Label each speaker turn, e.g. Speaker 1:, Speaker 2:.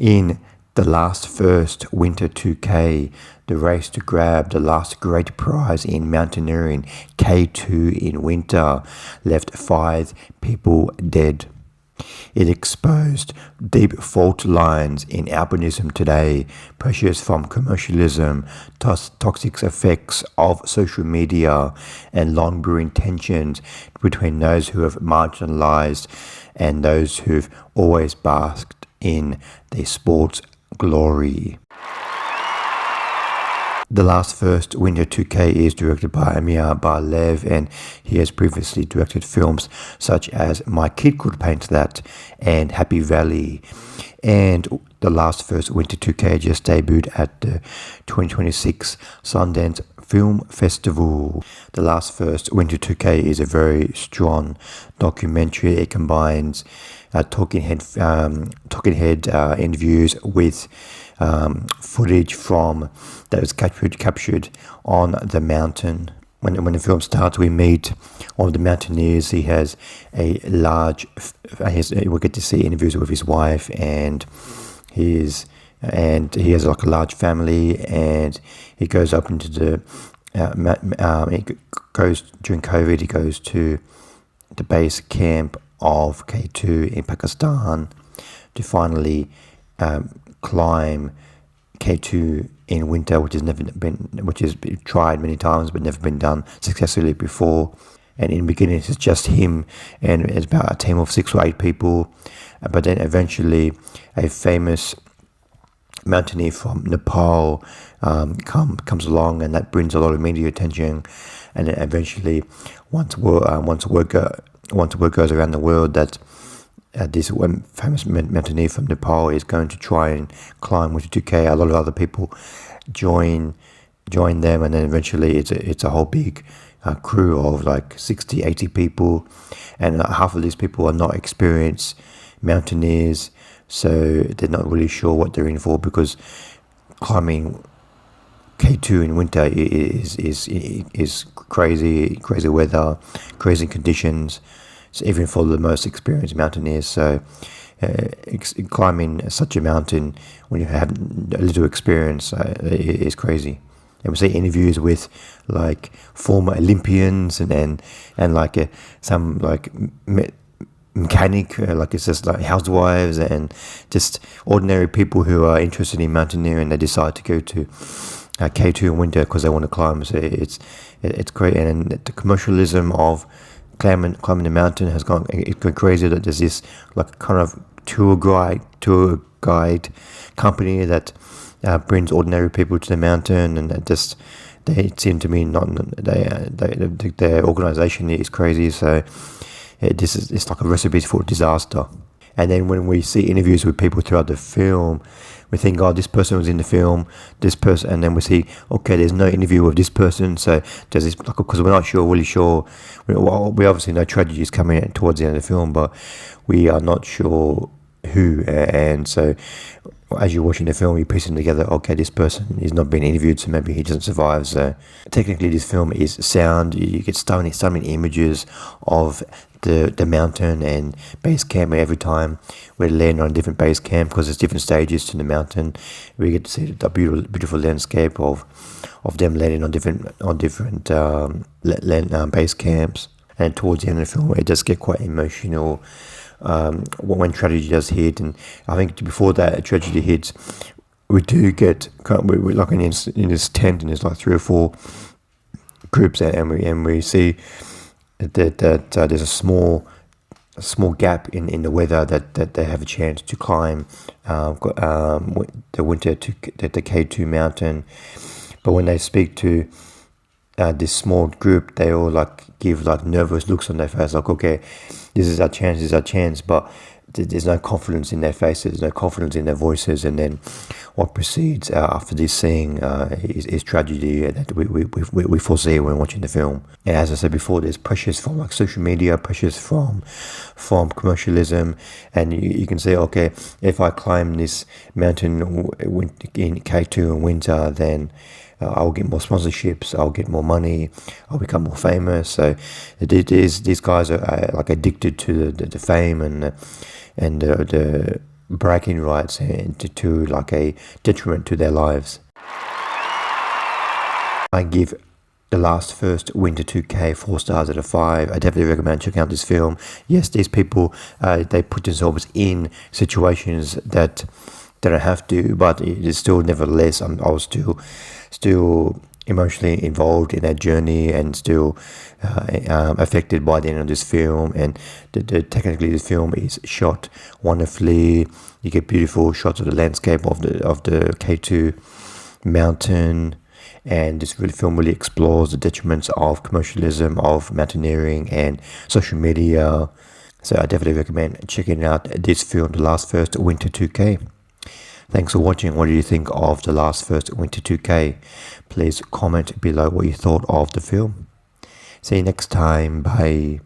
Speaker 1: In the last first Winter 2K, the race to grab the last great prize in mountaineering, K2 in winter, left 5 people dead. It exposed deep fault lines in alpinism today, pressures from commercialism, toxic effects of social media, and long-brewing tensions between those who have marginalized and those who've always basked in their sport's glory. The last first Winter 2K is directed by Amir Bar-Lev, and he has previously directed films such as My Kid Could Paint That and Happy Valley. And the last first Winter 2K just debuted at the 2026 Sundance Film Festival. The last first Winter 2K is a very strong documentary. It combines talking head interviews with footage from that was captured on the mountain. When the film starts, we meet one of the mountaineers. He has we get to see interviews with his wife, and he has like a large family, and he goes up into the during COVID. He goes to the base camp of K2 in Pakistan to finally climb K2 in winter, which has been tried many times but never been done successfully before. And in the beginning, it's just him, and it's about a team of 6 or 8 people. But then eventually, a famous mountaineer from Nepal comes along, and that brings a lot of media attention. And then eventually, once word goes around the world that this one famous mountaineer from Nepal is going to try and climb Winter 2K, a lot of other people join them, and then eventually it's a whole big crew of like 60, 80 people, and half of these people are not experienced mountaineers, so they're not really sure what they're in for, because climbing K2 in winter is crazy weather, crazy conditions. So even for the most experienced mountaineers, so climbing such a mountain when you have a little experience is crazy. And we see interviews with like former Olympians and like some like mechanic, like it's just like housewives and just ordinary people who are interested in mountaineering. They decide to go to K2 in winter because they want to climb. So it's great, and the commercialism of climbing the mountain has gone crazy. That there's this like kind of tour guide company that brings ordinary people to the mountain, and they seem to me their organization is crazy. So it's like a recipe for disaster. And then when we see interviews with people throughout the film, we think, oh, this person was in the film, this person, and then we see, okay, there's no interview with this person, so there's this, because we're not really sure. We obviously know tragedy is coming towards the end of the film, but we are not sure who, and so as you're watching the film, you're piecing together, okay, this person is not being interviewed, so maybe he doesn't survive. So technically this film is sound. You get stunning images of the mountain and base camp, and every time we land on a different base camp, because there's different stages to the mountain, we get to see the beautiful landscape of them landing on different base camps. And towards the end of the film, it does get quite emotional when tragedy does hit. And I think before that tragedy hits, we do get we're like in this tent, and there's like 3 or 4 groups, and we see that there's a small gap in the weather that they have a chance to climb the winter to the K2 mountain. But when they speak to this small group, they all like give like nervous looks on their face, like, okay, this is our chance, but there's no confidence in their faces, no confidence in their voices. And then what proceeds after this scene is tragedy that we foresee when watching the film. And as I said before, there's pressures from like social media, pressures from commercialism, and you can say, okay, if I climb this mountain in K2 in winter, then I'll get more sponsorships, I'll get more money, I'll become more famous. So these guys are like addicted to the fame and the bragging rights and to like a detriment to their lives. I give The Last First Winter 2K 4 stars out of 5. I definitely recommend checking out this film. Yes, these people, they put themselves in situations that they don't have to, but it is still, nevertheless, I was still emotionally involved in that journey and still affected by the end of this film. And technically, the film is shot wonderfully. You get beautiful shots of the landscape of the K2 mountain. And this film really explores the detriments of commercialism, of mountaineering and social media. So I definitely recommend checking out this film, The Last First Winter 2K. Thanks for watching. What do you think of The Last First Winter 2K? Please comment below what you thought of the film. See you next time. Bye.